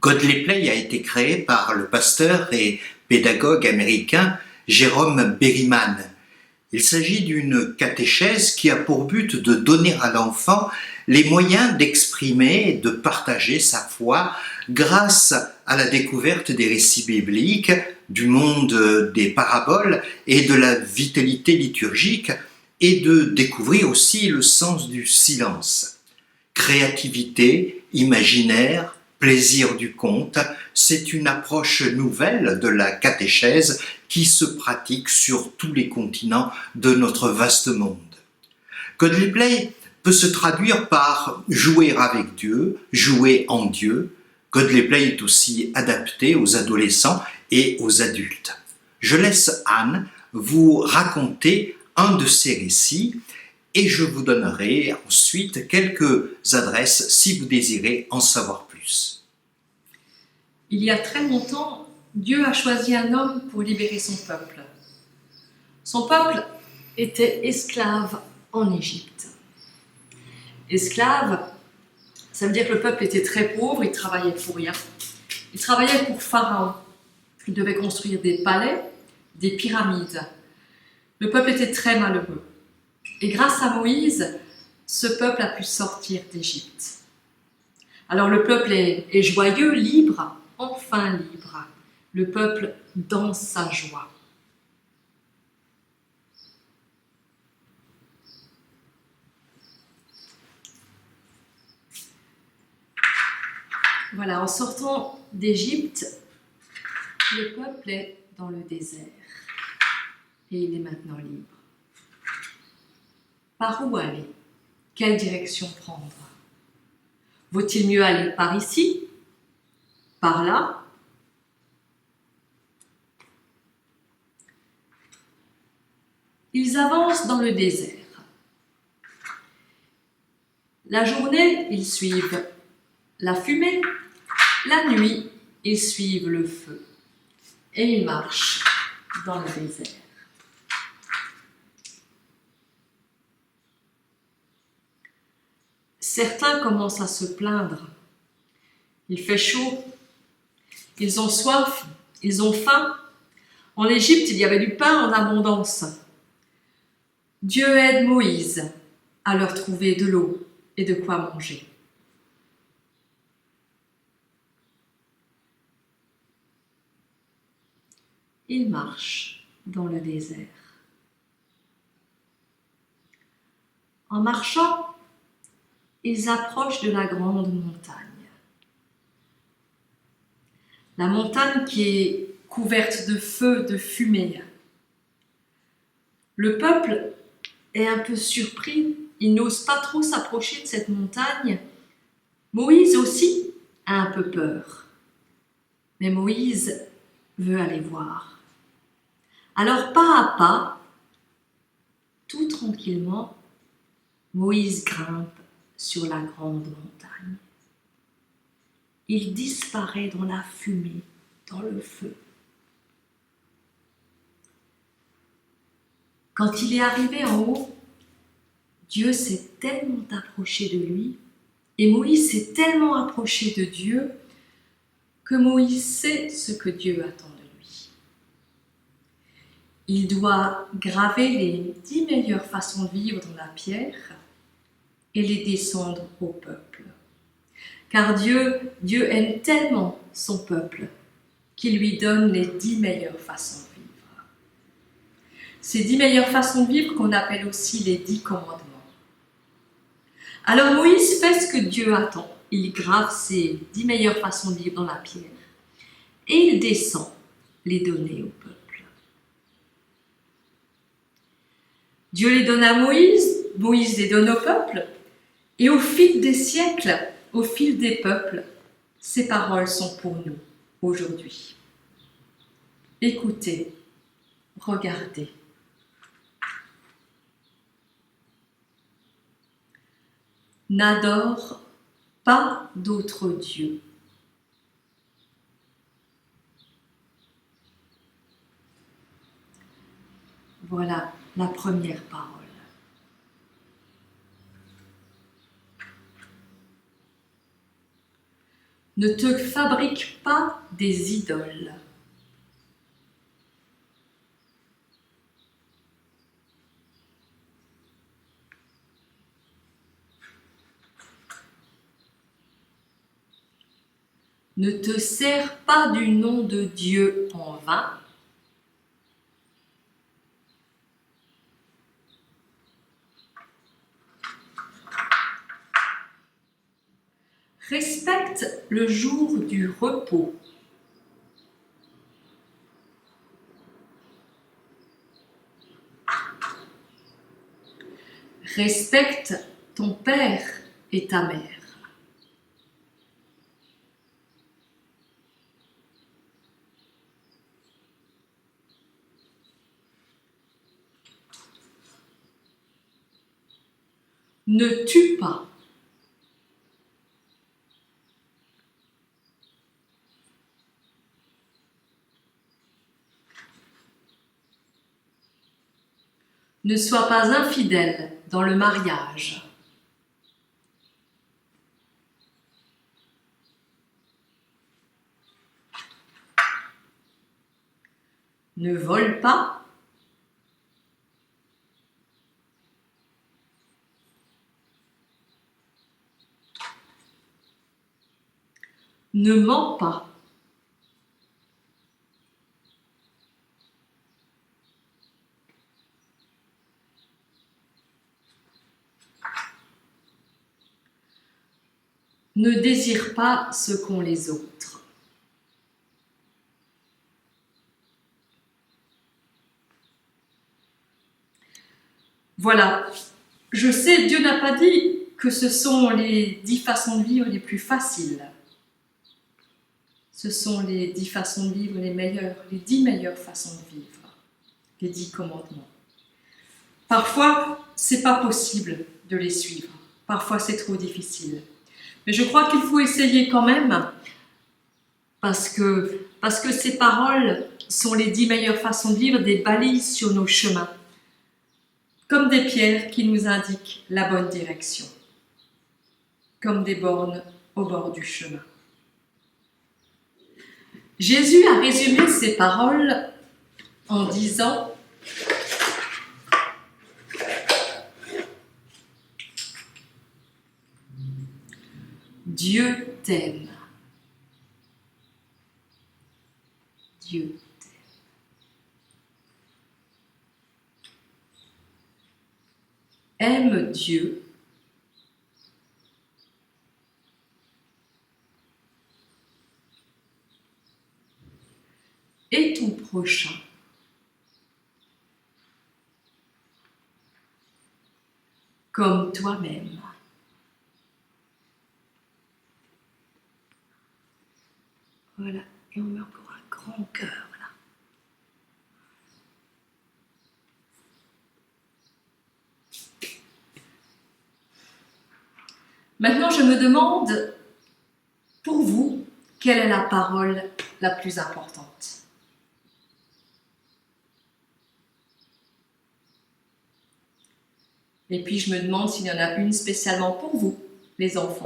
Godly Play a été créé par le pasteur et pédagogue américain Jerome Berryman. Il s'agit d'une catéchèse qui a pour but de donner à l'enfant les moyens d'exprimer et de partager sa foi grâce à la découverte des récits bibliques, du monde des paraboles et de la vitalité liturgique, et de découvrir aussi le sens du silence. Créativité, imaginaire, plaisir du conte, c'est une approche nouvelle de la catéchèse qui se pratique sur tous les continents de notre vaste monde. Godly Play peut se traduire par jouer avec Dieu, jouer en Dieu. Godly Play est aussi adapté aux adolescents et aux adultes. Je laisse Anne vous raconter un de ces récits et je vous donnerai ensuite quelques adresses si vous désirez en savoir plus. Il y a très longtemps, Dieu a choisi un homme pour libérer son peuple. Son peuple était esclave en Égypte. Esclave, ça veut dire que le peuple était très pauvre, il travaillait pour rien. Il travaillait pour Pharaon. Il devait construire des palais, des pyramides. Le peuple était très malheureux. Et grâce à Moïse, ce peuple a pu sortir d'Égypte. Alors le peuple est joyeux, libre, enfin libre. Le peuple dans sa joie. Voilà, en sortant d'Égypte, le peuple est dans le désert et il est maintenant libre. Par où aller? Quelle direction prendre? Vaut-il mieux aller par ici? Par là? Ils avancent dans le désert. La journée, ils suivent la fumée. La nuit, ils suivent le feu. Et ils marchent dans le désert. Certains commencent à se plaindre. Il fait chaud. Ils ont soif. Ils ont faim. En Égypte, il y avait du pain en abondance. Dieu aide Moïse à leur trouver de l'eau et de quoi manger. Ils marchent dans le désert. En marchant, ils approchent de la grande montagne. La montagne qui est couverte de feu, de fumée. Le peuple est un peu surpris, il n'ose pas trop s'approcher de cette montagne. Moïse aussi a un peu peur. Mais Moïse veut aller voir. Alors pas à pas, tout tranquillement, Moïse grimpe sur la grande montagne. Il disparaît dans la fumée, dans le feu. Quand il est arrivé en haut, Dieu s'est tellement approché de lui et Moïse s'est tellement approché de Dieu que Moïse sait ce que Dieu attend de lui. Il doit graver les 10 meilleures façons de vivre dans la pierre et les descendre au peuple. Car Dieu aime tellement son peuple qu'il lui donne les 10 meilleures façons de vivre. Ces 10 meilleures façons de vivre qu'on appelle aussi les 10 commandements. Alors Moïse fait ce que Dieu attend. Il grave ces 10 meilleures façons de vivre dans la pierre et il descend les donner au peuple. Dieu les donne à Moïse, Moïse les donne au peuple et au fil des siècles, au fil des peuples, ces paroles sont pour nous aujourd'hui. Écoutez, regardez. N'adore pas d'autre Dieu. Voilà la première parole. Ne te fabrique pas des idoles. Ne te sers pas du nom de Dieu en vain. Respecte le jour du repos. Respecte ton père et ta mère. Ne tue pas. Ne sois pas infidèle dans le mariage. Ne vole pas. Ne mens pas. Ne désire pas ce qu'ont les autres. Voilà, je sais, Dieu n'a pas dit que ce sont les 10 façons de vivre les plus faciles. Ce sont les 10 façons de vivre les meilleures, les 10 meilleures façons de vivre, les 10 commandements. Parfois, c'est pas possible de les suivre. Parfois, c'est trop difficile. Mais je crois qu'il faut essayer quand même, parce que ces paroles sont les 10 meilleures façons de vivre, des balises sur nos chemins, comme des pierres qui nous indiquent la bonne direction, comme des bornes au bord du chemin. Jésus a résumé ces paroles en disant « Dieu t'aime ». Dieu t'aime. Aime Dieu et ton prochain comme toi-même. Voilà, et on met encore un grand cœur là. Maintenant, je me demande, pour vous, quelle est la parole la plus importante ? Et puis, je me demande s'il y en a une spécialement pour vous, les enfants.